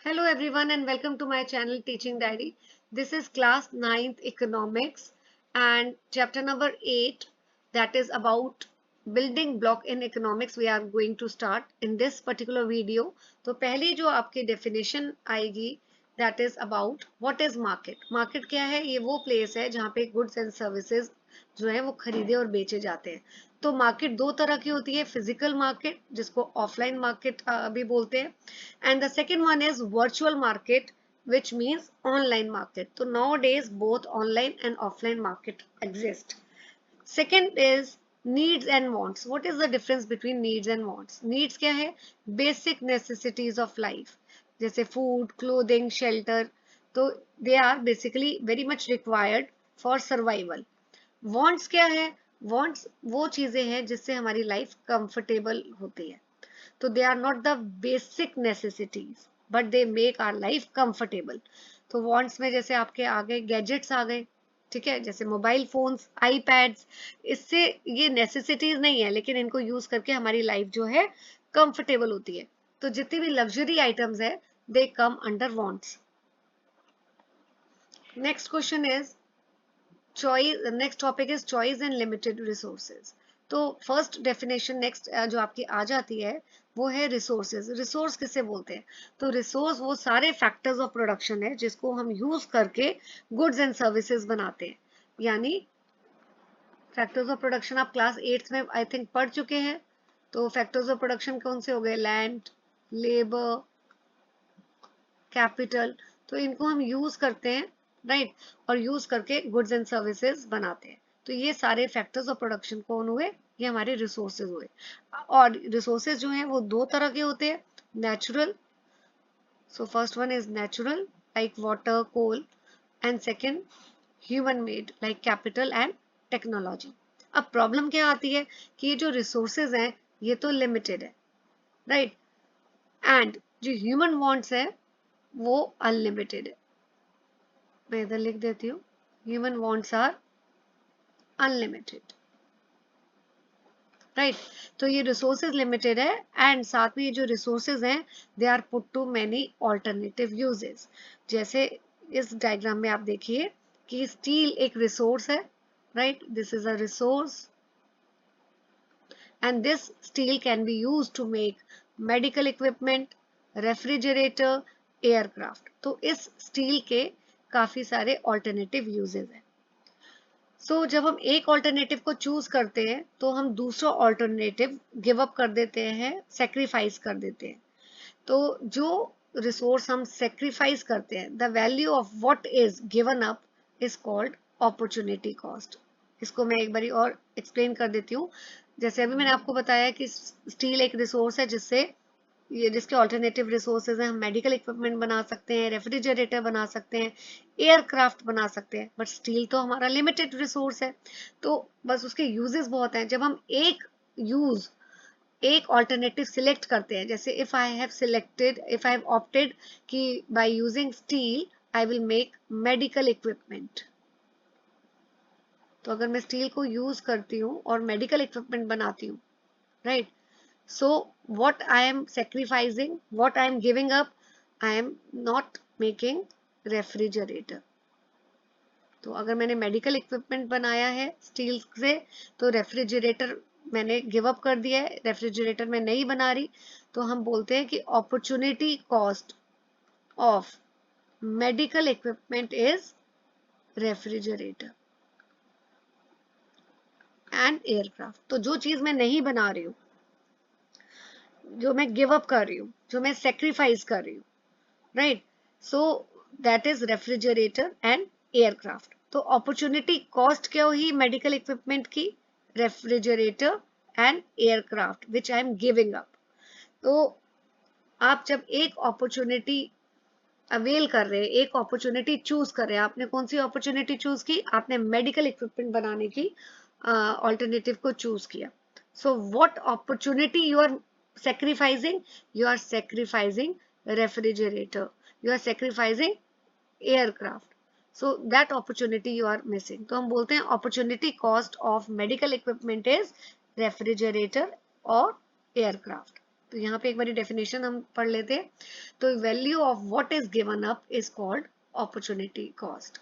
Hello everyone and welcome to my channel Teaching Diary. This is class 9th economics and chapter number 8, that is about building block in economics. We are going to start in this particular video. तो पहली जो आपकी definition आएगी, that is about what is market. Market क्या है? ये वो place है जहाँ पे goods and services जो है वो खरीदे और बेचे जाते हैं. तो मार्केट दो तरह की होती है, फिजिकल मार्केट जिसको ऑफलाइन मार्केट भी बोलते हैं, and the second one is virtual market, which means online market. So nowadays both online and offline market exist. Second is needs and wants. What is the difference between needs and wants? Needs क्या है? Basic necessities of life, जैसे food, clothing, shelter. तो they are basically very much required for survival. Wants क्या है? Wants वो चीजें हैं जिससे हमारी लाइफ कंफर्टेबल होती है. तो they are not the basic necessities but they make our life comfortable. तो वांट्स में जैसे आपके आ गए गैजेट्स आ गए, ठीक है, जैसे मोबाइल फोन्स, आईपैड्स. इससे ये नेसेसिटीज नहीं है लेकिन इनको यूज करके हमारी लाइफ जो है कंफर्टेबल होती है. तो जितनी भी लग्जरी आइटम्स है they come under wants. Next question is choice. Next topic is choice and limited resources. तो फर्स्ट डेफिनेशन नेक्स्ट जो आपकी आ जाती है वो है रिसोर्सेज. रिसोर्स किसे बोलते हैं? तो रिसोर्स वो सारे फैक्टर्स ऑफ प्रोडक्शन है जिसको हम यूज करके गुड्स एंड सर्विसेज बनाते हैं. यानी फैक्टर्स ऑफ प्रोडक्शन आप क्लास 8th में आई थिंक पढ़ चुके हैं. तो फैक्टर्स ऑफ प्रोडक्शन कौन से हो गए? Land, labour, capital. तो इनको हम यूज करते हैं, राइट, और यूज करके गुड्स एंड सर्विसेज बनाते हैं. तो ये सारे फैक्टर्स ऑफ प्रोडक्शन कौन हुए? ये हमारे रिसोर्सेज हुए. और रिसोर्सेज जो हैं वो दो तरह के होते हैं. Natural, so first one is natural like water, coal, and second human made like capital and technology. अब प्रॉब्लम क्या आती है कि ये जो रिसोर्सेज हैं ये तो लिमिटेड है, राइट, एंड जो ह्यूमन वांट्स है वो अनलिमिटेड है. मैं इधर लिख देती हूँ, human wants are unlimited, right. तो ये रिसोर्सेज लिमिटेड है एंड साथ में ये जो रिसोर्सेज हैं they are put to many alternative uses. जैसे इस डायग्राम में आप देखिए कि स्टील एक रिसोर्स है, right, this is a resource and this steel can be use to make medical equipment, refrigerator, aircraft. तो इस स्टील के काफी सारे ऑल्टरनेटिव यूजेस हैं. सो जब हम एक ऑल्टरनेटिव को चूज करते हैं तो हम दूसरा ऑल्टरनेटिव गिव अप कर देते हैं, सेक्रीफाइस कर देते हैं. तो जो रिसोर्स हम सेक्रीफाइस करते हैं, the value of what is given up is called opportunity cost. इसको मैं एक बारी और एक्सप्लेन कर देती हूँ. जैसे अभी मैंने आपको बताया कि स्टील एक रिसोर्स है जिससे ये जिसके ऑल्टरनेटिव रिसोर्सेज हैं. हम मेडिकल इक्विपमेंट बना सकते हैं, रेफ्रिजरेटर बना सकते हैं, एयरक्राफ्ट बना सकते हैं, बट स्टील तो हमारा लिमिटेड रिसोर्स है. तो बस उसके यूजेस बहुत हैं. जब हम एक ऑल्टरनेटिव सिलेक्ट करते हैं, जैसे इफ आई हैव ऑप्टेड कि by using steel I will make medical equipment. तो अगर मैं स्टील को यूज करती हूँ और मेडिकल इक्विपमेंट बनाती हूँ, right, so what I am sacrificing, what I am giving up, I am not making refrigerator. तो अगर मैंने मेडिकल इक्विपमेंट बनाया है स्टील से तो रेफ्रिजरेटर मैंने गिव अप कर दिया है, रेफ्रिजरेटर में नहीं बना रही. तो हम बोलते हैं कि opportunity cost of medical equipment is refrigerator and aircraft. तो जो चीज मैं नहीं बना रही हूँ, जो मैं गिव अप कर रही हूँ, जो मैं सेक्रीफाइस कर रही हूँ, right, so that is refrigerator and aircraft. तो अपॉर्चुनिटी कॉस्ट क्या हुई मेडिकल इक्विपमेंट की? Refrigerator and aircraft which I am giving up. तो आप जब एक अपॉर्चुनिटी अवेल कर रहे हैं, एक अपॉर्चुनिटी चूज कर रहे हैं, आपने कौन सी अपॉर्चुनिटी चूज की? आपने मेडिकल इक्विपमेंट बनाने की ऑल्टरनेटिव को चूज किया. So what opportunity you are sacrificing? You are sacrificing refrigerator, you are sacrificing aircraft, so that opportunity you are missing. तो हम बोलते हैं opportunity cost of medical equipment is refrigerator or aircraft. तो यहाँ पे एक बारी डेफिनेशन हम पढ़ लेते हैं। तो value of what is given up is called opportunity cost.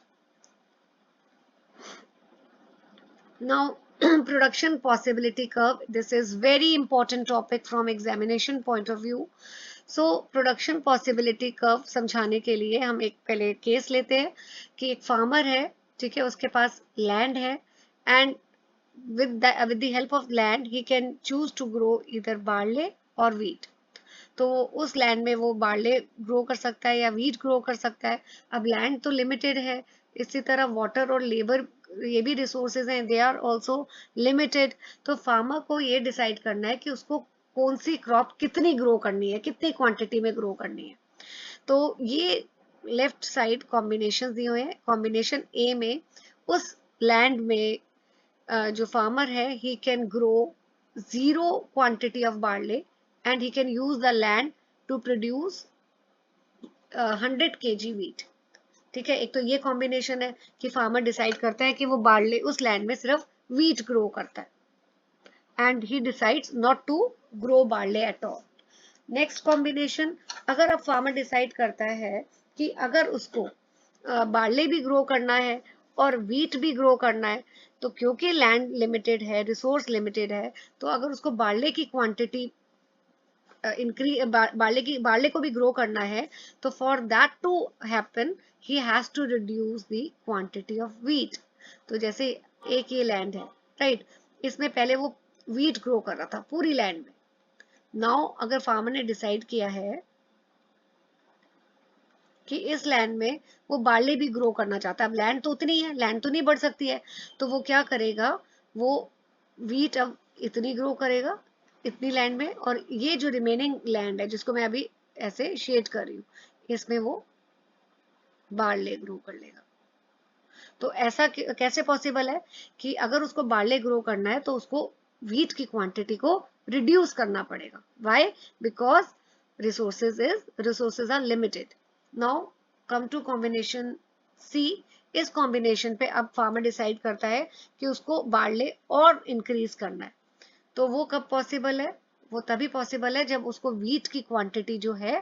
Now, production possibility curve. This is very important topic from examination point of view. So, production possibility curve समझाने के लिए हम एक पहले केस लेते हैं कि एक फार्मर है, ठीक है, उसके पास लैंड है and with the help of land he can choose to grow either barley or wheat. तो उस लैंड में वो बार्ले ग्रो कर सकता है या वीट ग्रो कर सकता है। अब लैंड तो लिमिटेड है, इसी तरह वाटर और लेबर ये भी रिसोर्सेज हैं, दे आर ऑल्सो लिमिटेड। तो फार्मर को ये डिसाइड करना है कि उसको कौन सी क्रॉप कितनी ग्रो करनी है, कितनी क्वांटिटी में ग्रो करनी है। तो ये लेफ्ट साइड कॉम्बिनेशन दिए हुए हैं। कॉम्बिनेशन ए में उस लैंड में जो फार्मर है he can grow 0 quantity of barley and he can use the land to produce 100 kg wheat। ठीक है, एक तो ये कॉम्बिनेशन है कि फार्मर डिसाइड करता है कि वो बार्ले उस लैंड में सिर्फ वीट ग्रो करता है and he decides not to grow barley at all. Next combination, अगर अब फार्मर डिसाइड करता है कि अगर उसको बार्ले भी ग्रो करना है और वीट भी ग्रो करना है, तो क्योंकि लैंड लिमिटेड है, रिसोर्स लिमिटेड है, तो अगर उसको बार्ले की क्वांटिटी इंक्रीज बार्ले को भी ग्रो करना है, तो for that to happen he has to reduce the quantity of wheat. तो जैसे एक ये लैंड है, राइट, इसमें पहले वो वीट ग्रो कर रहा था पूरी लैंड में। नाउ अगर फार्मर ने डिसाइड किया है कि इस लैंड में वो बार्ले भी ग्रो करना चाहता है, अब लैंड तो उतनी है, लैंड तो नहीं बढ़ सकती है, तो वो क्या करेगा, वो वीट अब इतनी ग्रो करेगा इतनी लैंड में, और ये जो रिमेनिंग लैंड है जिसको मैं अभी ऐसे शेड कर रही हूँ, इसमें वो बार्ले ग्रो कर लेगा। तो ऐसा कैसे पॉसिबल है कि अगर उसको बार्ले ग्रो करना है तो उसको वीट की क्वांटिटी को रिड्यूस करना पड़ेगा। Why? Because resources are limited. Now come to combination C. इस कॉम्बिनेशन पे अब फार्मर डिसाइड करता है कि उसको बार्ले और इंक्रीज करना है। तो वो कब पॉसिबल है? वो तभी पॉसिबल है जब उसको वीट की क्वांटिटी जो है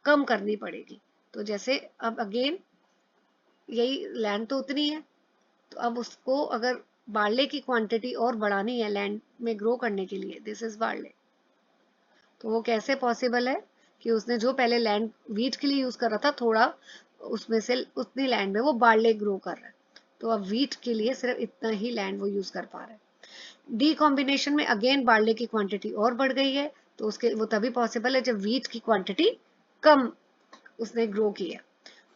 कम करनी पड़ेगी। तो जैसे अब अगेन यही लैंड तो उतनी है, तो अब उसको अगर बार्ले की क्वांटिटी और बढ़ानी है लैंड में ग्रो करने के लिए, दिस इज बार्ले, तो वो कैसे पॉसिबल है कि उसने जो पहले लैंड वीट के लिए यूज कर रहा था थोड़ा, उसमें से उतनी लैंड में वो बार्ले ग्रो कर रहा है, तो अब वीट के लिए सिर्फ इतना ही लैंड वो यूज कर पा रहा है। डी कॉम्बिनेशन में अगेन बार्ले की क्वांटिटी और बढ़ गई है, तो उसके वो तभी पॉसिबल है जब वीट की क्वांटिटी कम उसने ग्रो किया।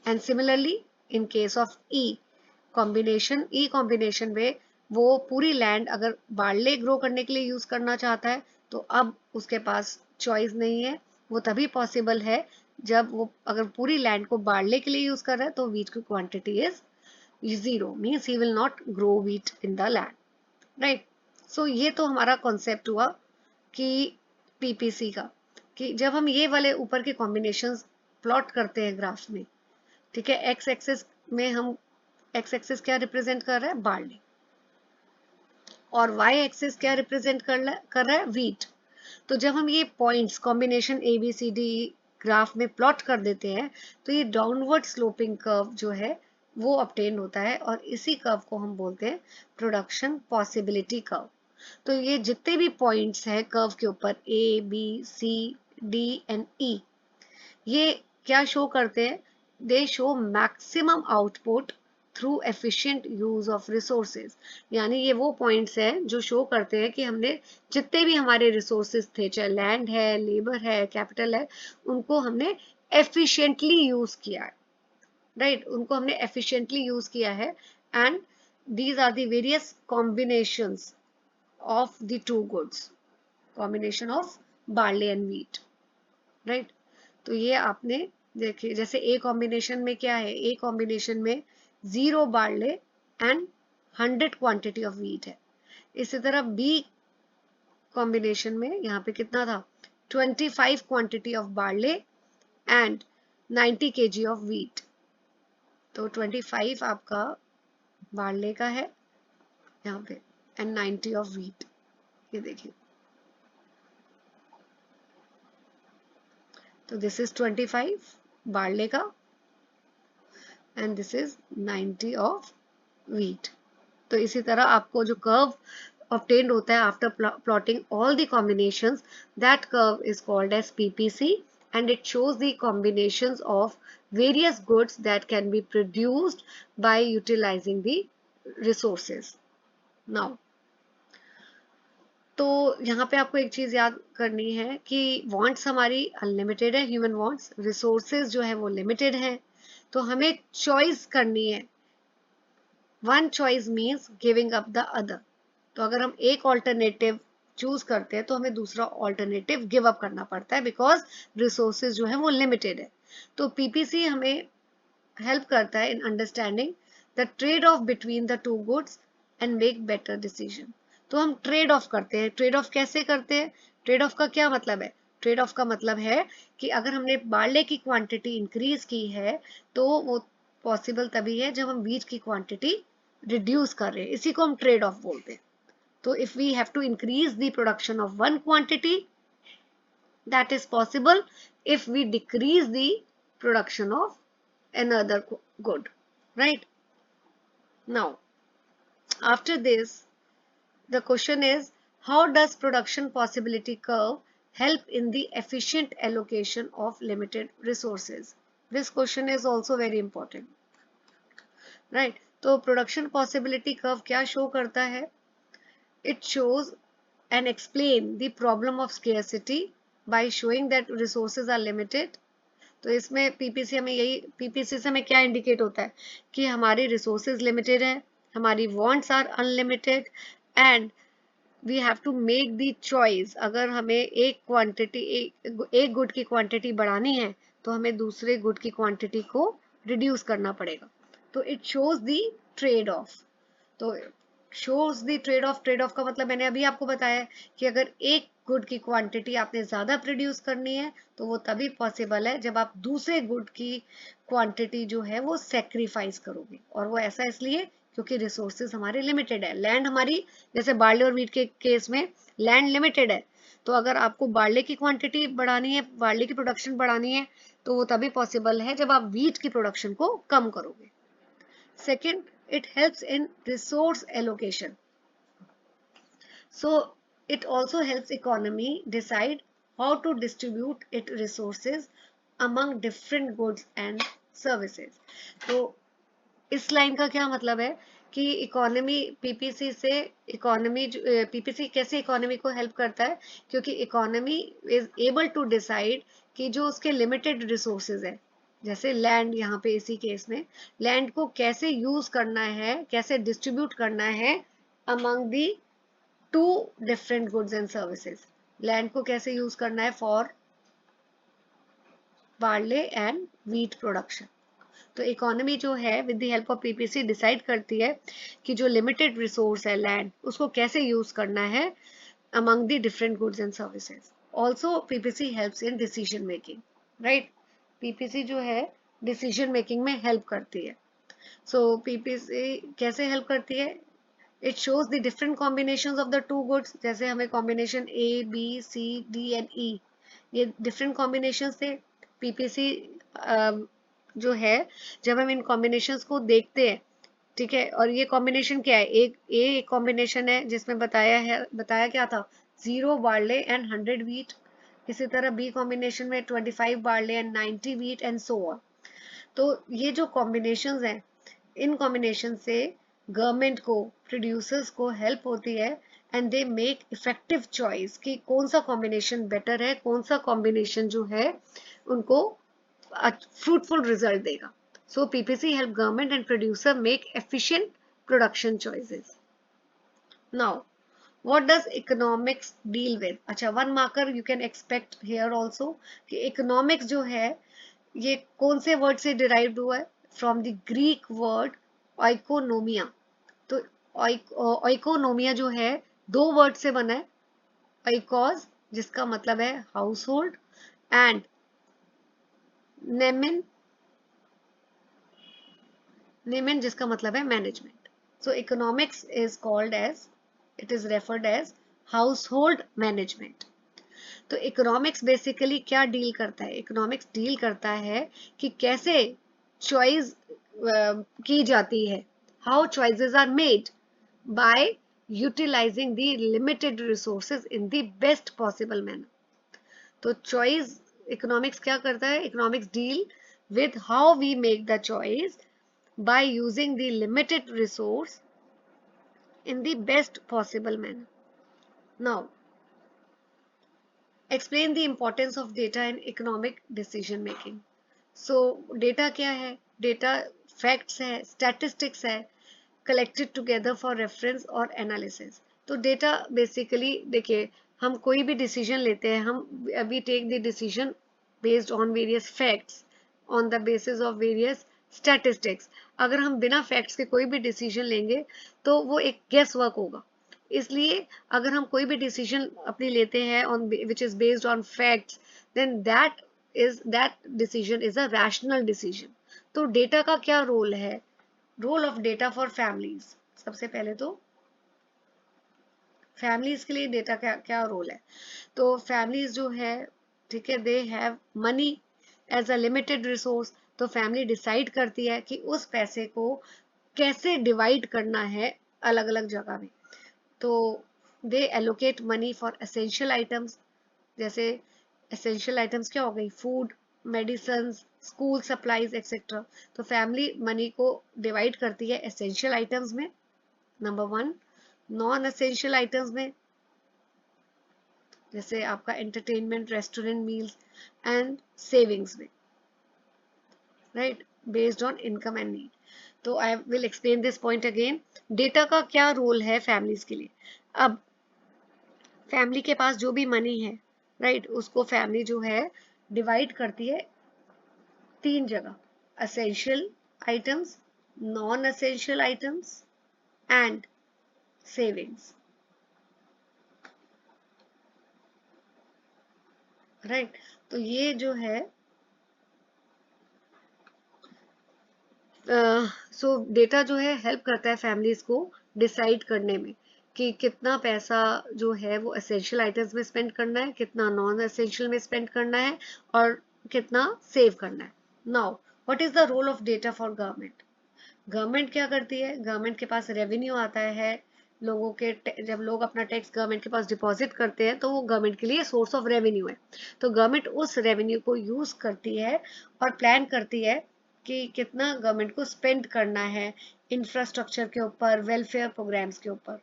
And similarly in case of E combination में वो पूरी लैंड अगर बार्ले ग्रो करने के लिए यूज करना चाहता है, तो अब उसके पास चॉइस नहीं है, वो तभी पॉसिबल है जब वो अगर पूरी लैंड को बार्ले के लिए यूज कर रहा है तो वीट की quantity is 0, means he will not grow wheat in the land, right. So ये तो हमारा कॉन्सेप्ट हुआ कि पीपीसी का, कि जब हम ये वाले ऊपर के कॉम्बिनेशंस प्लॉट करते हैं ग्राफ में, ठीक है, एक्स एक्सिस में हम एक्स एक्सिस क्या रिप्रेजेंट कर रहा है? बार्ले, और वाई एक्सिस क्या रिप्रेजेंट कर रहा है? वीट। तो जब हम ये points combination A B C D graph में प्लॉट कर देते हैं, तो ये डाउनवर्ड स्लोपिंग कर्व जो है वो ऑब्टेन होता है, और इसी कर्व को हम बोलते हैं प्रोडक्शन पॉसिबिलिटी कर्व। तो ये जितने भी पॉइंट्स हैं कर्व के ऊपर A B C D and E, ये क्या शो करते हैं? They show maximum output through efficient use of resources. यानी ये वो पॉइंट्स हैं जो शो करते हैं कि हमने जितने भी हमारे रिसोर्सेज थे, चाहे लैंड है, लेबर है, कैपिटल है, उनको हमने एफिशिएंटली यूज किया है, राइट, उनको हमने एफिशिएंटली यूज किया है। And these are the various combinations of the two goods, combination of barley and wheat, right। तो ये आपने देखिए, जैसे ए कॉम्बिनेशन में क्या है? ए कॉम्बिनेशन में 0 barley and 100 quantity of wheat है। इसी तरह बी कॉम्बिनेशन में यहाँ पे कितना था? 25 quantity of barley and 90 kg of wheat. तो 25 आपका बार्ले का है यहाँ पे एंड 90 ऑफ व्हीट, ये देखिए। तो दिस इज 25 बार्ले का and this is 90 of wheat. तो इसी तरह आपको जो कर्व obtained होता है after plotting all the combinations, that curve is called as PPC and it shows the combinations of various goods that can be produced by utilizing the resources. Now, तो यहाँ पे आपको एक चीज याद करनी है कि wants हमारी अनलिमिटेड है, ह्यूमन wants, रिसोर्सेज जो है वो लिमिटेड है, तो हमें चॉइस करनी है। One choice means giving up the other. तो अगर हम एक ऑल्टरनेटिव चूज करते हैं तो हमें दूसरा ऑल्टरनेटिव गिव अप करना पड़ता है बिकॉज रिसोर्सेज जो है वो लिमिटेड है। तो पीपीसी हमें हेल्प करता है in understanding the trade of between the two goods and make better decision. तो हम ट्रेड ऑफ करते हैं। ट्रेड ऑफ कैसे करते हैं? ट्रेड ऑफ का क्या मतलब है? ट्रेड ऑफ का मतलब है कि अगर हमने बार्ले की क्वांटिटी इंक्रीज की है तो वो पॉसिबल तभी है जब हम वीट की क्वांटिटी रिड्यूस कर रहे हैं, इसी को हम ट्रेड ऑफ बोलते हैं। तो if we have to increase the production of one quantity, that is possible if we decrease the production of another good, right? Now, after this, the question is, how does production possibility curve help in the efficient allocation of limited resources? This question is also very important, right? तो production possibility curve क्या show करता है? It shows and explain the problem of scarcity by showing that resources are limited. तो इसमें PPC हमें PPC से हमें क्या इंडिकेट होता है कि हमारी रिसोर्सेज लिमिटेड है, हमारी wants are unlimited and we have to make the choice. अगर हमें एक क्वांटिटी एक गुड की क्वांटिटी बढ़ानी है तो हमें दूसरे गुड की क्वांटिटी को रिड्यूस करना पड़ेगा। तो it shows the trade off. तो shows the trade off. Trade off का मतलब मैंने अभी आपको बताया कि अगर एक गुड की क्वांटिटी आपने ज्यादा प्रोड्यूस करनी है तो वो तभी पॉसिबल है जब आप दूसरे गुड की क्वांटिटी जो है वो सेक्रीफाइस करोगे। और वो ऐसा इसलिए क्योंकि रिसोर्सेज हमारे लिमिटेड है। लैंड हमारी, जैसे बार्ले और वीट के केस में लैंड लिमिटेड है, तो अगर आपको बार्ले की क्वांटिटी बढ़ानी है, बार्ले की प्रोडक्शन बढ़ानी है, तो वो तभी पॉसिबल है जब आप वीट की प्रोडक्शन को कम करोगे। Second, it helps in resource allocation. So it also helps economy decide how to distribute its resources among different goods and services. तो इस लाइन का क्या मतलब है कि इकोनॉमी पीपीसी से इकोनॉमी पीपीसी कैसे इकोनॉमी को हेल्प करता है? क्योंकि economy is able to decide कि जो उसके लिमिटेड रिसोर्सेज है, जैसे लैंड, यहाँ पे इसी केस में लैंड को कैसे यूज करना है, कैसे डिस्ट्रीब्यूट करना है among the two different goods and services. Land को कैसे यूज करना है for barley and wheat production. तो इकोनॉमी जो है with the help of PPC decide करती है कि जो लिमिटेड रिसोर्स है लैंड, उसको कैसे यूज करना है among the different goods and services. Also PPC helps in decision making, right? PPC जो है डिसीजन मेकिंग में हेल्प करती है। सो पीपीसी कैसे हेल्प करती है? It shows the different combinations of the two goods. जैसे हमें combination A B C D and E, ये डिफरेंट कॉम्बिनेशंस थे। पीपीसी जो है जब हम इन कॉम्बिनेशंस को देखते हैं, ठीक है, और ये कॉम्बिनेशन क्या है? एक कॉम्बिनेशन है जिसमें बताया क्या था, 0 बार्ले एंड 100 वीट। इसी तरह बी कॉम्बिनेशन में 25 barley and 90 wheat and so on. तो ये जो कॉम्बिनेशंस हैं, इन कॉम्बिनेशन से गवर्नमेंट को, प्रोड्यूसर्स को हेल्प होती है and they make effective choice कि कौन सा कॉम्बिनेशन बेटर है, कौन सा कॉम्बिनेशन जो है उनको fruitful result देगा. So PPC help government and producer make efficient production choices. Now, what does economics deal with? अच्छा, one marker you can expect here also कि economics जो है ये कौन से word से derived हुआ है? From the Greek word oikonomia. तो oikonomia जो है दो word से बना है, oikos जिसका मतलब है household and नेमेन जिसका मतलब है management. So economics is called as, it is referred as household management. तो इकोनॉमिक्स बेसिकली क्या डील करता है? इकोनॉमिक्स डील करता है कि कैसे चॉइस की जाती है, how choices are made by utilising the limited resources in the best possible manner. तो चॉइस इकोनॉमिक्स क्या करता है? Economics deal with how we make the choice by using the limited resource in the best possible manner. Now, explain the importance of data in economic decision making. So, data क्या है? Data facts है, statistics है, collected together for reference और analysis. तो data basically देखिए, हम कोई भी decision लेते हैं, हम we take the decision based on various facts, on the basis of various statistics. अगर हम बिना facts के कोई भी decision लेंगे तो वो एक guess work होगा। इसलिए अगर हम कोई भी डिसीजन अपनी लेते हैं on which is based on facts, then that decision is a rational decision. तो डेटा का क्या रोल है? Role of data for families. सबसे पहले तो फैमिलीज के लिए डेटा क्या क्या रोल है? तो फैमिलीज जो है, ठीक है, they have money as a limited resource. तो फैमिली डिसाइड करती है कि उस पैसे को कैसे डिवाइड करना है अलग अलग जगह में। तो they allocate money for essential items. जैसे एसेंशियल आइटम्स क्या हो गई? Food, medicine, school supplies etcetera. तो फैमिली मनी को डिवाइड करती है एसेंशियल आइटम्स में, number one. Non essential items में, जैसे आपका entertainment, restaurant meals, and savings में, right, based on income and need. तो I will explain this point again. Data का क्या रोल है फैमिलीज के लिए? अब फैमिली के पास जो भी मनी है, राइट, उसको फैमिली जो है डिवाइड करती है तीन जगह: essential items, non essential items and savings, right. तो ये जो है सो डेटा जो है हेल्प करता है फैमिलीज को डिसाइड करने में कि कितना पैसा जो है वो एसेंशियल आइटम्स में स्पेंड करना है, कितना नॉन एसेंशियल में स्पेंड करना है, और कितना सेव करना है। Now, what is the role of data for government? Government क्या करती है? गवर्नमेंट के पास रेवेन्यू आता है, लोगों के जब लोग अपना टैक्स गवर्नमेंट के पास डिपॉजिट करते हैं तो वो गवर्नमेंट के लिए सोर्स ऑफ रेवेन्यू है। तो गवर्नमेंट उस रेवेन्यू को यूज करती है और प्लान करती है कि कितना गवर्नमेंट को स्पेंड करना है इंफ्रास्ट्रक्चर के ऊपर, वेलफेयर प्रोग्राम्स के ऊपर,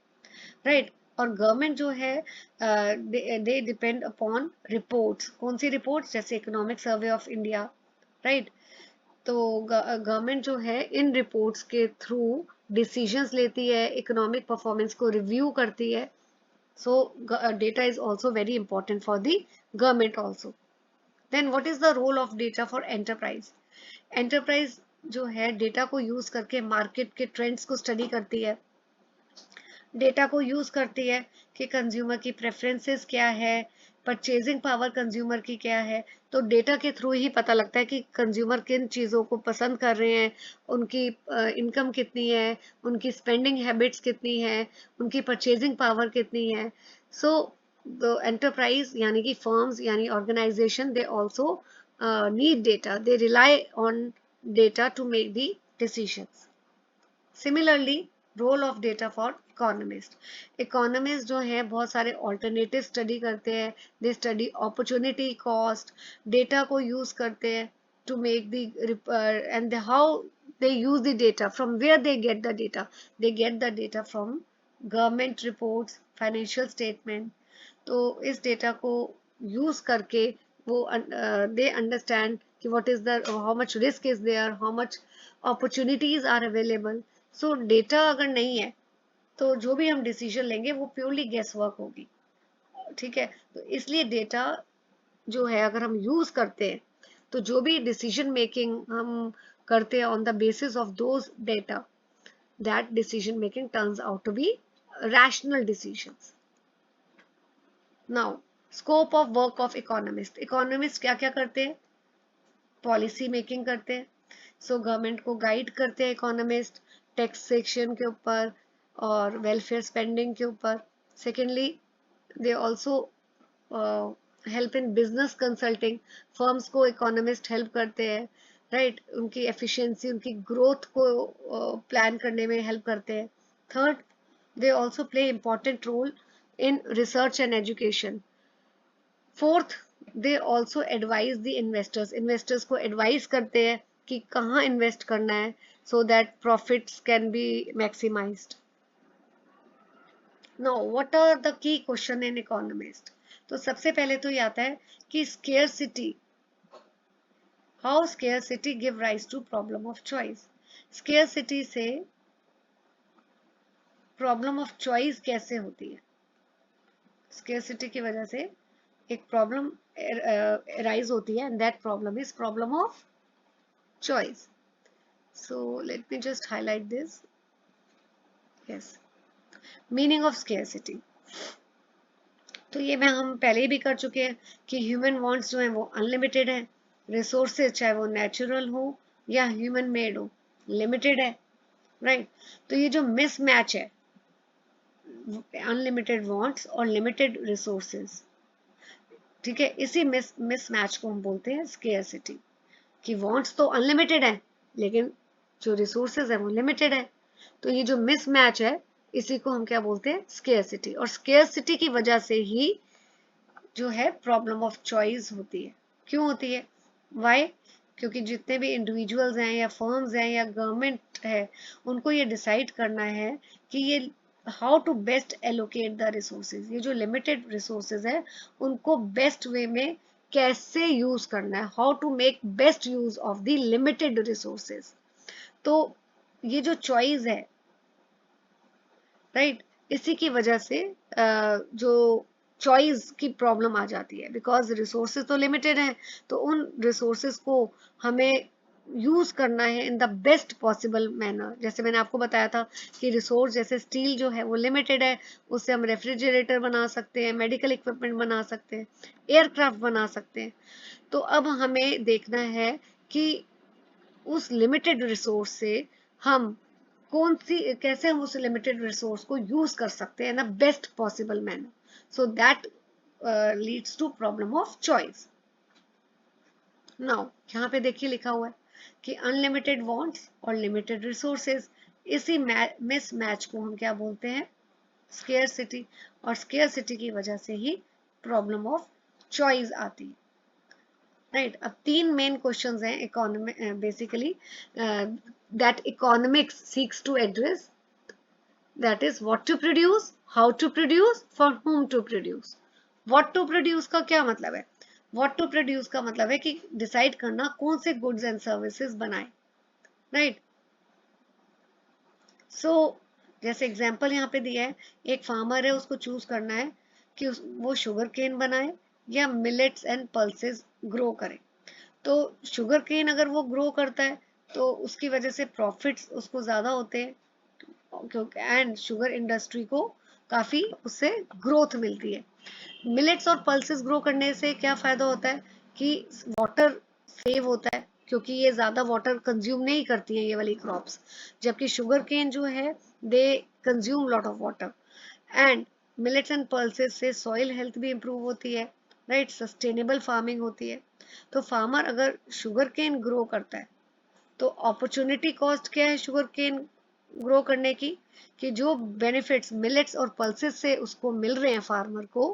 राइट। और गवर्नमेंट जो है दे डिपेंड अपॉन रिपोर्ट्स। कौन सी रिपोर्ट्स? जैसे economic survey of India, right. तो गवर्नमेंट जो है इन रिपोर्ट्स के थ्रू डिसीजंस लेती है, इकोनॉमिक परफॉर्मेंस को रिव्यू करती है। So data is also very important for the government also. Then what is the role of data for enterprise? Enterprise जो है डेटा को यूज करके मार्केट के ट्रेंड्स को स्टडी करती है, डेटा को यूज करती है कि कंज्यूमर की प्रेफरेंसेस क्या है, परचेजिंग पावर कंज्यूमर की क्या है। तो डेटा के थ्रू ही पता लगता है कि कंज्यूमर किन चीज़ों को पसंद कर रहे हैं, उनकी इनकम कितनी है, उनकी स्पेंडिंग हैबिट्स कितनी है, उनकी परचेजिंग पावर कितनी है। सो द एंटरप्राइज यानी कि फर्म्स यानी organisation, they also need data, they rely on data to make the decisions. Similarly, role of data for economist. Economist जो है बहुत सारे ऑल्टरनेटिव स्टडी करते हैं, they study opportunity cost, data को यूज करते हैं to make the and how they use the data, from where they get the data. They get the data from government reports, financial statement. तो इस data को use करके वो they understand कि what is the, how much risk is there, how much opportunities are available. So data अगर नहीं है तो जो भी हम डिसीजन लेंगे वो प्योरली गेस वर्क होगी, ठीक है। तो इसलिए डेटा जो है अगर हम यूज करते हैं तो जो भी डिसीजन मेकिंग हम करते हैं on the basis of those data, that decision making turns out to be rational decisions. Now, scope of work of economist. Economist क्या क्या करते हैं? पॉलिसी मेकिंग करते हैं। सो गवर्नमेंट को गाइड करते हैं इकोनॉमिस्ट, टैक्सेशन के ऊपर और वेलफेयर स्पेंडिंग के ऊपर। Secondly, they also help in business consulting, firms को इकोनॉमिस्ट हेल्प करते हैं, राइट, उनकी एफिशिएंसी, उनकी ग्रोथ को प्लान करने में हेल्प करते हैं। Third, they also play important role in research and education. Fourth, they also advise the investors, investors को एडवाइज करते हैं कि कहाँ इन्वेस्ट करना है, so that profits can be maximised. Now what are the key question in economist? तो सबसे पहले तो ये आता है कि scarcity, how scarcity give rise to problem of choice. Scarcity से प्रॉब्लम ऑफ चॉइस कैसे होती है? स्केर्सिटी की वजह से एक प्रॉब्लम अराइज होती है, and that problem is problem of choice. So let me just highlight this. Yes, meaning of scarcity, तो ये मैं हम पहले ही भी कर चुके हैं कि ह्यूमन वांट्स जो है वो अनलिमिटेड है, रिसोर्सेज चाहे वो नेचुरल हो या ह्यूमन मेड हो, लिमिटेड है, राइट। तो ये जो मिसमैच है, अनलिमिटेड वांट्स और लिमिटेड रिसोर्सेज, ठीक है, इसी मिसमैच को हम बोलते हैं स्केर्सिटी, कि वांट्स तो अनलिमिटेड है लेकिन जो रिसोर्सेज है वो लिमिटेड है। तो ये जो मिसमैच है, इसी को हम क्या बोलते हैं? स्केर्सिटी। और स्केर्सिटी की वजह से ही जो है प्रॉब्लम ऑफ चॉइस होती है। क्यों होती है? वाई? क्योंकि जितने भी इंडिविजुअल्स हैं या फर्म्स हैं या गवर्नमेंट है, उनको ये डिसाइड करना है कि ये how to best allocate the resources, ये जो लिमिटेड रिसोर्सेज है उनको बेस्ट वे में कैसे यूज करना है, how to make best use of the limited resources. तो ये जो चॉइस है, राइट, इसी की वजह से जो चॉइस की प्रॉब्लम आ जाती है, बिकॉज रिसोर्सेज तो लिमिटेड हैं, तो उन रिसोर्सेज को हमें यूज करना है इन द बेस्ट पॉसिबल मैनर। जैसे मैंने आपको बताया था कि रिसोर्स जैसे स्टील जो है वो लिमिटेड है, उससे हम रेफ्रिजरेटर बना सकते हैं, मेडिकल इक्विपमेंट बना सकते हैं, एयरक्राफ्ट बना सकते हैं। तो अब हमें देखना है कि उस लिमिटेड रिसोर्स से हम कौन सी, कैसे हम उस लिमिटेड रिसोर्स को यूज कर सकते हैं ना best possible manner, so that leads to problem of choice. Now यहाँ पे देखिए लिखा हुआ है कि अनलिमिटेड वांट्स और लिमिटेड रिसोर्सेज, इसी मिस मैच को हम क्या बोलते हैं? स्केर्सिटी। और स्केर्सिटी की वजह से ही प्रॉब्लम ऑफ चॉइस आती है, राइट। अब तीन मेन क्वेश्चंस हैं economy, basically that economics seeks to address, that is what to produce, how to produce, for whom to produce. What to produce का क्या मतलब है? व्हाट टू प्रोड्यूस का मतलब है कि डिसाइड करना कौन से गुड्स एंड सर्विसेज बनाए, राइट। सो जैसे एग्जांपल यहाँ पे दिया है, एक फार्मर है, उसको चूज करना है कि वो शुगर केन बनाए या मिलेट्स एंड पल्सेस ग्रो करे। तो शुगर केन अगर वो ग्रो करता है तो उसकी वजह से प्रॉफिट्स उसको ज़्यादा होते हैं, क्योंकि एंड शुगर इंडस्ट्री को काफ़ी उससे ग्रोथ मिलती है। मिलेट्स और पल्सेस ग्रो करने से क्या फ़ायदा होता है कि वाटर सेव होता है, क्योंकि ये ज़्यादा वाटर कंज्यूम नहीं करती हैं ये वाली क्रॉप्स, जबकि शुगर केन जो है they consume lot of water. And millets and pulses से सॉइल हेल्थ भी इम्प्रूव होती है, राइट, सस्टेनेबल फार्मिंग होती है। तो फार्मर अगर शुगर केन ग्रो करता है तो अपॉर्चुनिटी कॉस्ट क्या है शुगर केन ग्रो करने की, कि जो बेनिफिट्स मिलेट्स और पल्सेस से उसको मिल रहे हैं फार्मर को,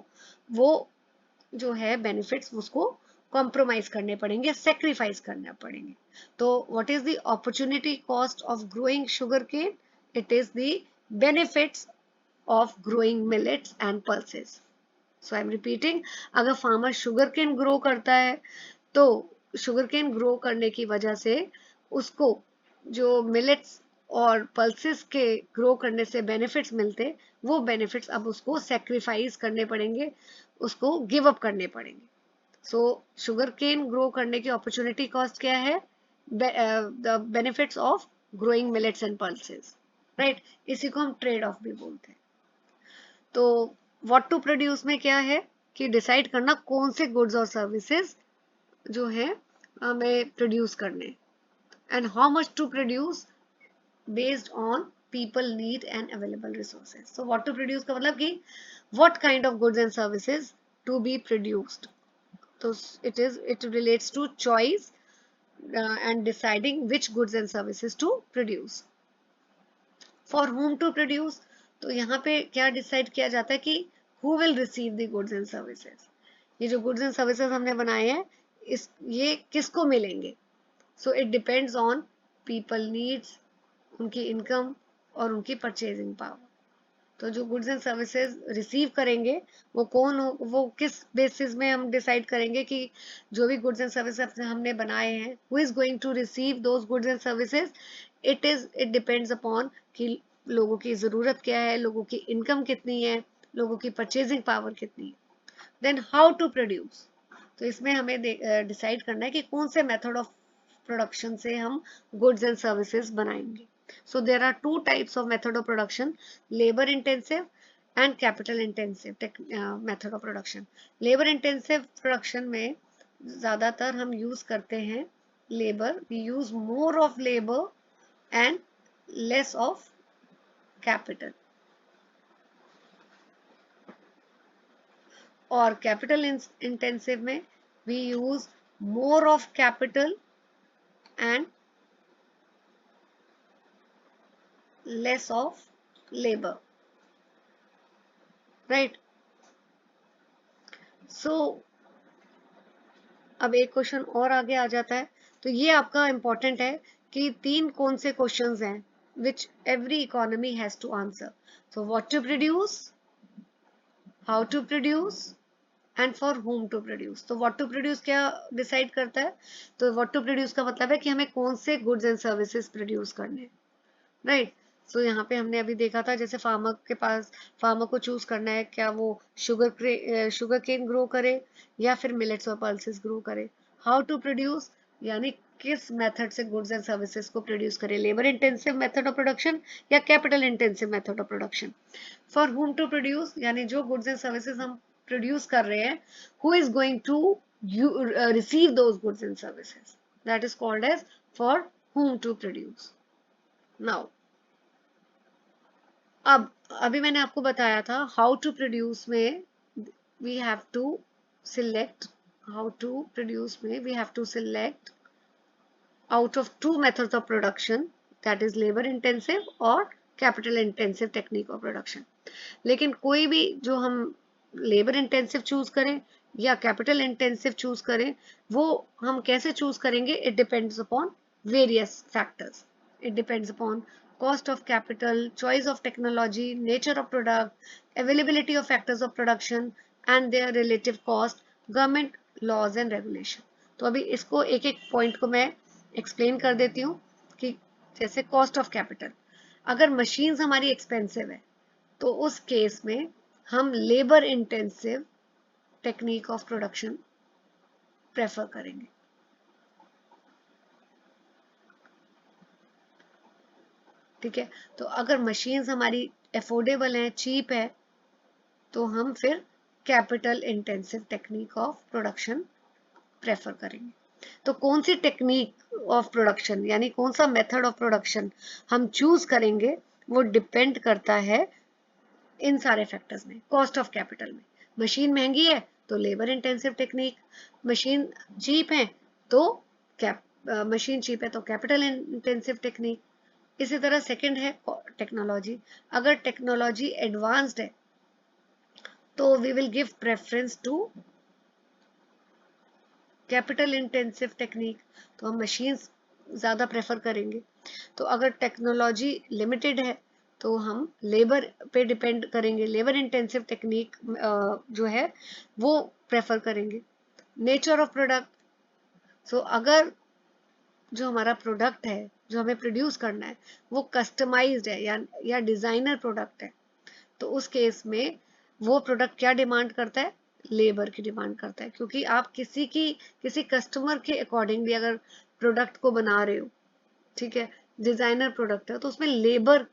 वो जो है बेनिफिट्स उसको कॉम्प्रोमाइज करने पड़ेंगे, सेक्रीफाइस करने पड़ेंगे। तो what is the opportunity cost of growing sugarcane? It is the benefits of growing millets and pulses. So I am repeating, अगर फार्मर शुगर केन ग्रो करता है तो शुगर केन ग्रो करने की वजह से उसको जो मिलेट्स और पल्सेस के ग्रो करने से बेनिफिट्स मिलते, वो बेनिफिट्स अब उसको सेक्रीफाइस करने पड़ेंगे, उसको गिव अप करने पड़ेंगे। सो शुगर केन ग्रो करने की अपॉर्चुनिटी कॉस्ट क्या है? The benefits of growing millets and pulses, right. इसी को हम ट्रेड ऑफ भी बोलते हैं। तो व्हाट टू प्रोड्यूस में क्या है कि डिसाइड करना कौन से गुड्स और सर्विसेज जो है हमें प्रोड्यूस करने, and how much to produce based on people need and available resources. So what to produce का मतलब कि what kind of goods and services to be produced. तो it relates to choice and deciding which goods and services to produce. For whom to produce, तो यहाँ पे क्या decide किया जाता है कि who will receive the goods and services. ये जो goods and services हमने बनाए हैं ये किसको मिलेंगे. So it depends on people needs, उनकी इनकम और उनकी परचेजिंग पावर. तो जो गुड्स एंड सर्विसेज रिसीव करेंगे वो कौन हो, वो किस बेसिस में हम डिसाइड करेंगे कि जो भी गुड्स एंड सर्विसेज हमने बनाए हैं who is going to receive those goods and services. It depends upon कि लोगों की ज़रूरत क्या है, लोगों की इनकम कितनी है, लोगों की परचेजिंग पावर कितनी है. देन हाउ टू प्रोड्यूस, तो इसमें हमें डिसाइड करना है कि कौन से मेथड ऑफ प्रोडक्शन से हम गुड्स एंड सर्विसेज बनाएंगे. So there are two types of method of production, labor intensive and capital intensive method of production. Labor intensive production में ज़्यादातर हम यूज करते हैं labor. We use more of labor and less of capital. और capital intensive में we use more of capital and less of labor, right? So अब एक question और आगे आ जाता है. तो ये आपका इंपॉर्टेंट है कि 3 कौन से क्वेश्चंस हैं which every economy has to answer. So what to produce, how to produce and for whom to produce. तो what to produce क्या डिसाइड करता है, तो what to produce का मतलब है कि हमें कौन से गुड्स एंड सर्विसेज प्रोड्यूस करने, राइट. सो यहाँ पे हमने अभी देखा था जैसे फार्मर को चूज करना है क्या वो शुगर केन ग्रो करे या फिर मिलेट्स और पल्सेस ग्रो करे. हाउ टू प्रोड्यूस यानी किस मेथड से गुड्स एंड सर्विसेज को प्रोड्यूस करे, labour intensive method of production या capital intensive method of production. For whom to produce यानी जो गुड्स एंड सर्विसेज हम प्रोड्यूस कर रहे हैं who is going to receive those goods and services, that is called as for whom to produce. Now अब अभी मैंने आपको बताया था हाउ टू प्रोड्यूस में we have to select out of 2 methods of production, that is labour intensive और capital intensive technique of production. लेकिन कोई भी जो हम लेबर इंटेंसिव चूज करें या कैपिटल इंटेंसिव चूज करें वो हम कैसे चूज करेंगे, it depends upon various factors. It depends upon cost of capital, choice of technology, nature of product, availability of factors of production and their relative cost, government laws and regulation. तो अभी इसको एक एक point को मैं explain कर देती हूँ कि जैसे कॉस्ट ऑफ कैपिटल, अगर मशीन्स हमारी एक्सपेंसिव है तो उस केस में हम labour intensive technique of production prefer करेंगे. ठीक है, तो अगर मशीन्स हमारी अफोर्डेबल हैं, चीप है, तो हम फिर capital intensive technique of production prefer करेंगे. तो कौन सी टेक्निक ऑफ प्रोडक्शन यानी कौन सा मेथड ऑफ प्रोडक्शन हम चूज करेंगे वो डिपेंड करता है इन सारे फैक्टर्स में. कॉस्ट ऑफ कैपिटल में मशीन महंगी है तो labour intensive technique, machine cheap है तो कैपिटल इंटेंसिव टेक्निक. इसी तरह सेकंड है टेक्नोलॉजी. अगर टेक्नोलॉजी एडवांस्ड है तो we will give preference to capital intensive technique, तो हम मशीन्स ज़्यादा प्रेफर करेंगे. तो अगर टेक्नोलॉजी लिमिटेड है तो हम लेबर पे डिपेंड करेंगे, लेबर इंटेंसिव टेक्निक जो है वो प्रेफर करेंगे. नेचर ऑफ प्रोडक्ट, सो अगर जो हमारा प्रोडक्ट है जो हमें प्रोड्यूस करना है वो कस्टमाइज्ड है या डिजाइनर प्रोडक्ट है तो उस केस में वो प्रोडक्ट क्या डिमांड करता है, लेबर की डिमांड करता है. क्योंकि आप किसी कस्टमर के अकॉर्डिंगली अगर प्रोडक्ट को बना रहे हो, ठीक है, डिजाइनर प्रोडक्ट है तो उसमें labour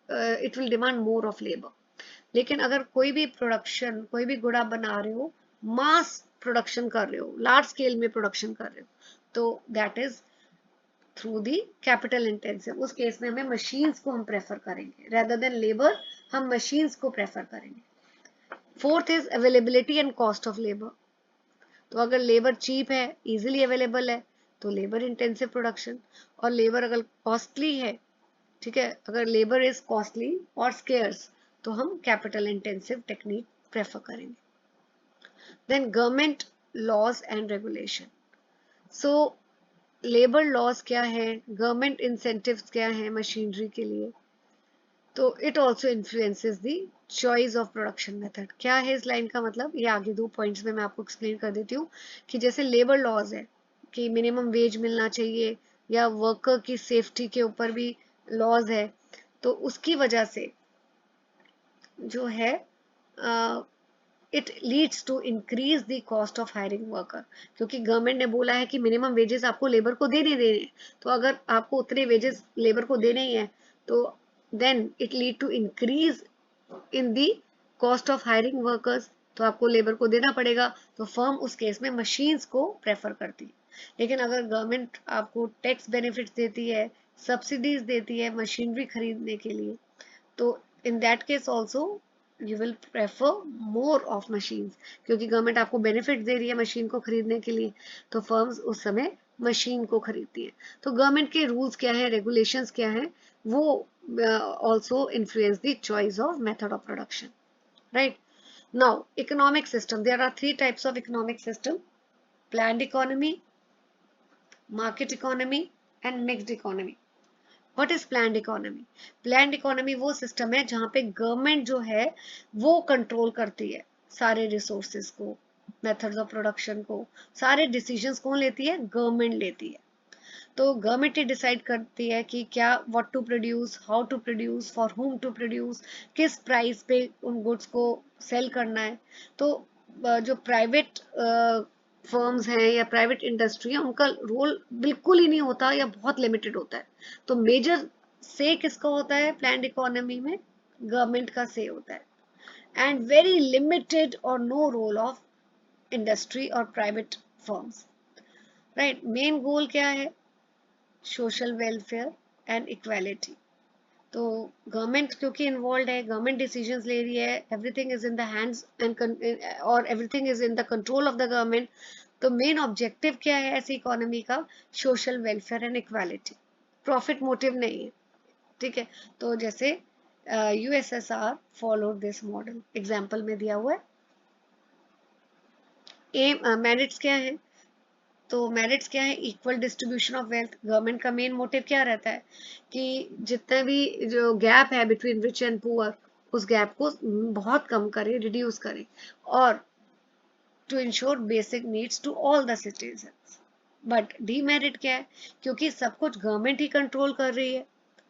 it will demand more of labour. लेकिन अगर कोई भी गुड आप बना रहे हो, मास प्रोडक्शन कर रहे हो, लार्ज स्केल में प्रोडक्शन कर रहे हो, तो that is through the capital intensive. उस केस में हमें मशीन्स को हम प्रेफर करेंगे रेदर देन लेबर, हम मशीन्स को प्रेफर करेंगे. Fourth is availability and cost of labour. तो अगर लेबर चीप है, इजीली अवेलेबल है, तो लेबर इंटेंसिव प्रोडक्शन। और लेबर अगर कॉस्टली है, ठीक है, अगर लेबर इज कॉस्टली और स्केर्स, तो हम कैपिटल इंटेंसिव टेक्निक प्रेफर करेंगे। Then government laws and regulation. So labour laws क्या है, गवर्नमेंट इंसेंटिव्स क्या है मशीनरी के लिए, तो it also influences the choice of production method. क्या है इस लाइन का मतलब, ये आगे 2 पॉइंट्स में मैं आपको एक्सप्लेन कर देती हूँ कि जैसे लेबर लॉज है कि मिनिमम वेज मिलना चाहिए, या वर्कर की सेफ्टी के ऊपर भी लॉज है, तो उसकी वजह से जो है it leads to increase the cost of hiring worker. क्योंकि गवर्नमेंट ने बोला है कि मिनिमम वेजेस आपको लेबर को देने देने, तो अगर आपको उतने वेजेस लेबर को देने ही है, तो then it lead to increase in the cost of hiring workers, तो आपको लेबर को देना पड़ेगा, तो फर्म उस केस में मशीन्स को प्रेफर करती है। लेकिन अगर गवर्नमेंट आपको टैक्स बेनिफिट्स देती है, सब्सिडीज देती है मशीनरी खरीदने के लिए, तो in that case also you will prefer more of machines, क्योंकि गवर्नमेंट आपको बेनिफिट दे रही है मशीन को खरीदने के लिए, तो फर्म्स उस समय मशीन को खरीदती है। तो गवर्नमेंट के रूल्स क्या है, रेगुलेशंस क्या है, वो also influence the choice of method of production, right. Now economic system, there are 3 types of economic system: planned economy, market economy and mixed economy. What is planned economy? Planned economy वो system है जहां पे government जो है वो control करती है सारे रिसोर्सेज को, मेथड्स ऑफ प्रोडक्शन को, सारे डिसीजंस कौन लेती है, गवर्नमेंट लेती है। तो गवर्नमेंट ही डिसाइड करती है कि क्या, what to produce, how to produce, for whom to produce, किस प्राइस पे उन गुड्स को सेल करना है। तो जो प्राइवेट फर्म्स हैं या प्राइवेट इंडस्ट्री है, उनका रोल बिल्कुल ही नहीं होता या बहुत लिमिटेड होता है। तो मेजर से किसका होता है प्लान्ड इकोनॉमी में, गवर्नमेंट का से होता है, एंड वेरी लिमिटेड और नो रोल ऑफ इंडस्ट्री और private firms, right. Main goal क्या है, सोशल वेलफेयर एंड इक्वालिटी। तो गवर्नमेंट क्योंकि इन्वॉल्व है, गवर्नमेंट डिसीजंस ले रही है, everything is in the hands and और everything is in the control of the government. तो मेन ऑब्जेक्टिव क्या है ऐसी इकोनॉमी का, social welfare and equality, profit motive नहीं है, ठीक है। तो जैसे USSR followed this model, example में दिया हुआ है। एम मेरिट्स क्या है, तो मेरिट्स क्या है, equal distribution of wealth. Government का मेन मोटिव क्या रहता है कि जितना भी जो गैप है बिटवीन रिच एंड पुअर, उस गैप को बहुत कम करे, रिड्यूस करे, और to ensure basic needs to all the citizens. But demerit क्या है, क्योंकि सब कुछ गवर्नमेंट ही कंट्रोल कर रही है,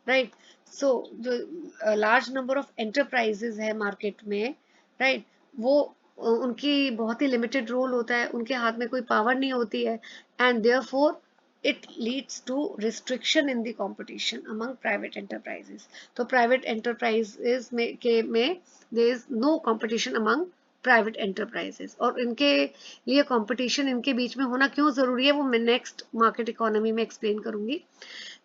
राइट। सो जो लार्ज नंबर ऑफ एंटरप्राइजेज है मार्केट में, राइट, वो उनकी बहुत ही लिमिटेड रोल होता है, उनके हाथ में कोई पावर नहीं होती है, and therefore it leads to restriction in the competition among private enterprises. तो private enterprises में there is no competition among private enterprises, और इनके लिए कंपटीशन इनके बीच में होना क्यों जरूरी है वो मैं नेक्स्ट मार्केट इकोनॉमी में एक्सप्लेन करूंगी।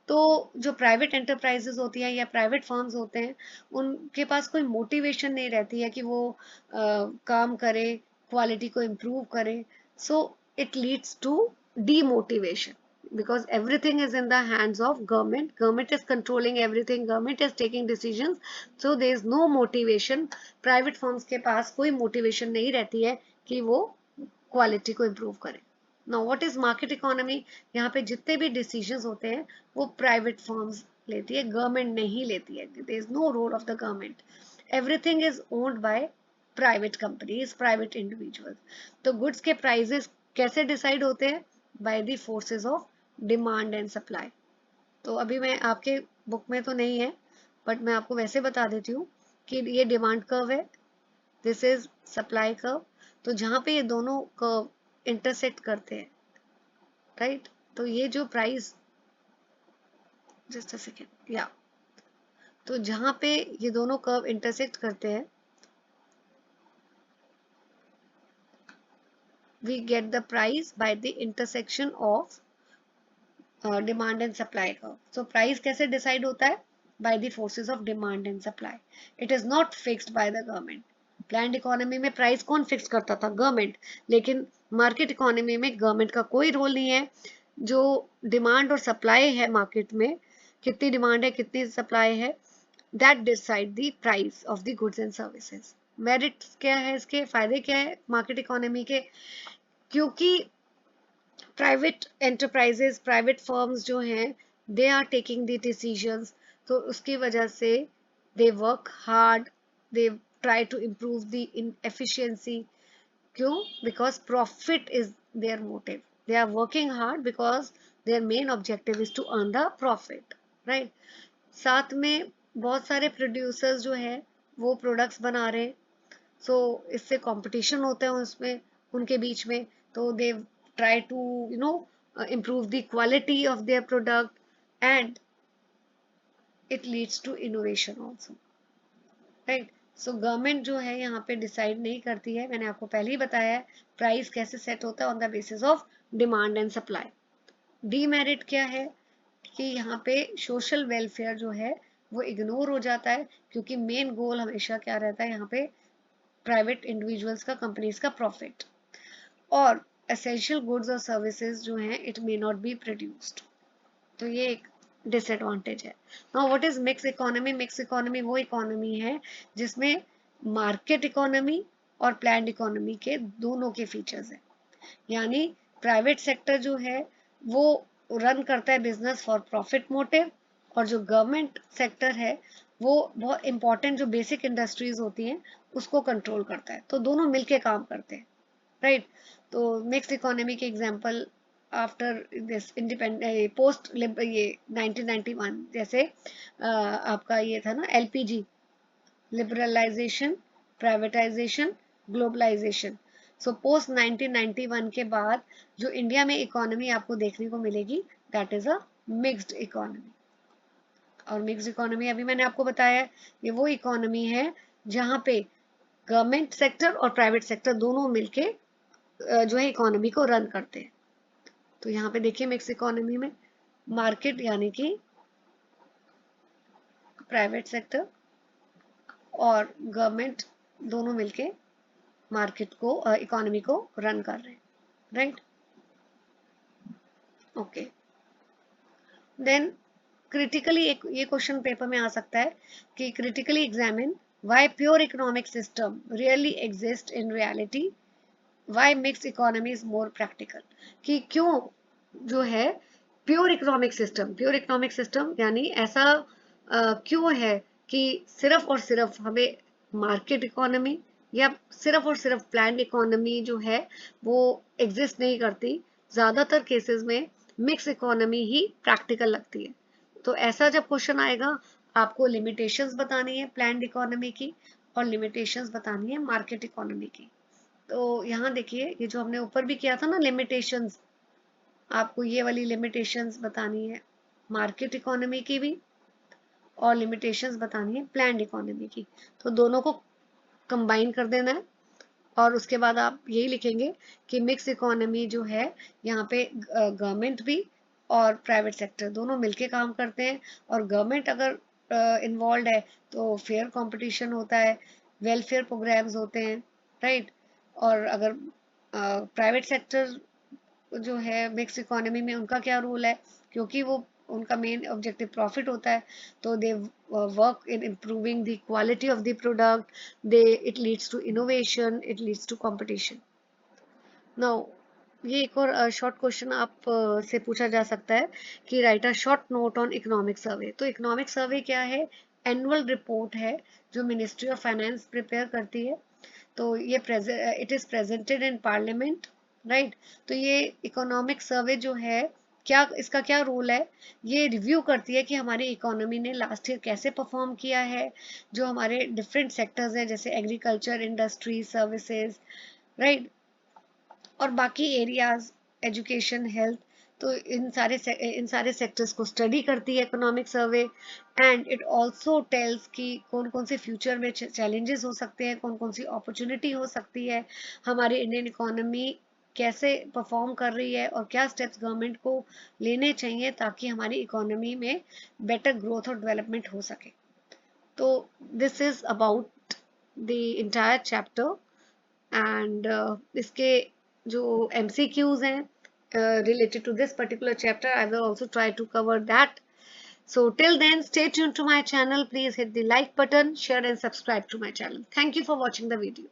तो जो प्राइवेट एंटरप्राइजेस होती है या प्राइवेट फर्म्स होते हैं, उनके पास कोई मोटिवेशन नहीं रहती है कि वो काम करे, क्वालिटी को इम्प्रूव करे। So it leads to demotivation, because everything is in the hands of government is controlling everything, government is taking decisions, so there is no motivation, private firms के पास कोई motivation नहीं रहती है कि वो क्वालिटी को इम्प्रूव करें। Now what is market economy, यहाँ पे जितने भी डिसीजंस होते हैं वो प्राइवेट फर्म्स लेती है, गवर्नमेंट नहीं लेती है, there is no role of the government, everything is owned by private companies, private individuals. तो गुड्स के प्राइजेस कैसे डिसाइड होते हैं, by the forces of demand and supply. तो अभी मैं आपके बुक में तो नहीं है, बट मैं आपको वैसे बता देती हूँ कि ये डिमांड कर्व है, दिस इज सप्लाई कर्व। तो जहां पे ये दोनों कर्व इंटरसेक्ट करते हैं, राइट, तो ये जो प्राइस, जस्ट अ सेकेंड, या, तो जहां पे ये दोनों कर्व इंटरसेक्ट करते हैं, we get the price by the intersection of demand and supply curve. So price कैसे डिसाइड होता है, by the forces of demand and supply, it is not fixed by the government. Planned economy में price कौन fix करता था? Government. लेकिन market economy में government का कोई रोल नहीं है। जो डिमांड और सप्लाई है मार्केट में, कितनी डिमांड है कितनी सप्लाई है, that decide the price of the goods and services. Merits क्या है, इसके फायदे क्या है मार्केट इकोनॉमी के? क्योंकि प्राइवेट एंटरप्राइजेस, प्राइवेट फर्म्स जो हैं, they are taking the decisions, तो उसकी वजह से they work hard, they try to improve the efficiency. क्यों? Because profit is their motive, they are working hard because their main objective is to earn the profit, right. साथ में बहुत सारे producers जो है वो प्रोडक्ट्स बना रहे हैं, सो इससे कंपटीशन होता है उसमें, उनके बीच में, तो they try to improve the quality of their product, and it leads to innovation also, right? So government जो है यहाँ पे डिसाइड नहीं करती है, मैंने आपको पहले ही बताया है प्राइस कैसे सेट होता है, on the basis of demand and supply. Demerit क्या है कि यहाँ पे सोशल वेलफेयर जो है वो इग्नोर हो जाता है, क्योंकि मेन गोल हमेशा क्या रहता है यहाँ पे, प्राइवेट इंडिविजुअल्स का, कंपनीज का प्रॉफिट, और एसेंशियल गुड्स और सर्विसेज जो हैं it may not be produced, तो ये एक डिसएडवांटेज है। Now what is mix economy? Mix economy वो इकोनॉमी है जिसमें मार्केट इकोनॉमी और प्लान्ड इकोनॉमी के दोनों के फीचर्स हैं। यानी प्राइवेट सेक्टर जो है वो रन करता है बिजनेस फॉर प्रॉफिट मोटिव, और जो गवर्नमेंट सेक्टर है वो बहुत इंपॉर्टेंट जो बेसिक इंडस्ट्रीज होती हैं उसको कंट्रोल करता है, तो दोनों मिलके काम करते हैं, राइट। तो मिक्स्ड इकोनॉमी के example after this independent post ये 1991, जैसे आपका ये था ना LPG, liberalisation, privatisation, globalisation. So post 1991 के बाद जो इंडिया में इकोनॉमी आपको देखने को मिलेगी that is a mixed economy. और मिक्स्ड इकोनॉमी अभी मैंने आपको बताया है, ये वो इकोनॉमी है जहाँ पे गवर्नमेंट सेक्टर और प्राइवेट सेक्टर दोनों मिलके जो है इकोनॉमी को रन करते हैं। तो यहाँ पे देखिए मिक्स इकोनॉमी में मार्केट यानी कि प्राइवेट सेक्टर और गवर्नमेंट दोनों मिलके मार्केट को, इकोनॉमी को रन कर रहे हैं, राइट। ओके, देन क्रिटिकली एक ये क्वेश्चन पेपर में आ सकता है कि critically examine why pure economic system really exist in reality, why mix economy is more practical. कि क्यों जो है प्योर इकोनॉमिक सिस्टम यानी ऐसा क्यों है कि सिर्फ और सिर्फ हमें मार्केट इकोनॉमी या सिर्फ और सिर्फ प्लान्ड इकोनॉमी जो है वो एग्जिस्ट नहीं करती, ज़्यादातर केसेस में मिक्स इकोनॉमी ही प्रैक्टिकल लगती है। तो ऐसा जब क्वेश्चन आएगा आपको लिमिटेशंस बतानी है प्लान्ड इकोनॉमी की और लिमिटेशंस बतानी है मार्केट इकोनॉमी की। तो यहाँ देखिए ये जो हमने ऊपर भी किया था ना लिमिटेशंस, आपको ये वाली लिमिटेशंस बतानी है मार्केट इकोनॉमी की भी और लिमिटेशंस बतानी है प्लान्ड इकोनॉमी की, तो दोनों को कंबाइन कर देना है और उसके बाद आप यही लिखेंगे कि मिक्स इकोनॉमी जो है यहाँ पे गवर्नमेंट भी और प्राइवेट सेक्टर दोनों मिलके काम करते हैं, और गवर्नमेंट अगर इन्वॉल्व है तो फेयर कंपटीशन होता है, वेलफेयर प्रोग्राम्स होते हैं, राइट। और अगर प्राइवेट सेक्टर जो है मिक्स इकोनॉमी में उनका क्या रोल है, क्योंकि वो उनका मेन ऑब्जेक्टिव प्रॉफिट होता है, तो they work in improving the quality of the product, they it leads to innovation, it leads to competition. Now ये एक और शॉर्ट क्वेश्चन आप से पूछा जा सकता है कि right a short note on economic survey. तो इकोनॉमिक सर्वे क्या है? एनुअल रिपोर्ट है जो मिनिस्ट्री ऑफ फाइनेंस प्रिपेयर करती है, तो ये it is presented in parliament, right. तो ये इकोनॉमिक सर्वे जो है क्या, इसका क्या रोल है? ये रिव्यू करती है कि हमारी इकोनॉमी ने लास्ट ईयर कैसे परफॉर्म किया है, जो हमारे डिफरेंट सेक्टर्स हैं जैसे एग्रीकल्चर, इंडस्ट्री, सर्विसेज, राइट, और बाकी एरियाज, एजुकेशन, हेल्थ, तो इन सारे सेक्टर्स को स्टडी करती है economic survey. And it also tales कि कौन कौन से फ्यूचर में चैलेंजेस हो सकते हैं, कौन कौन सी अपॉर्चुनिटी हो सकती है, हमारी इंडियन इकोनॉमी कैसे परफॉर्म कर रही है और क्या स्टेप्स गवर्नमेंट को लेने चाहिए ताकि हमारी इकोनॉमी में बेटर ग्रोथ और डेवलपमेंट हो सके। तो this is about the entire chapter, and इसके जो MCQs हैं related to this particular chapter, I will also try to cover that. So till then, stay tuned to my channel. Please hit the like button, share and subscribe to my channel. Thank you for watching the video.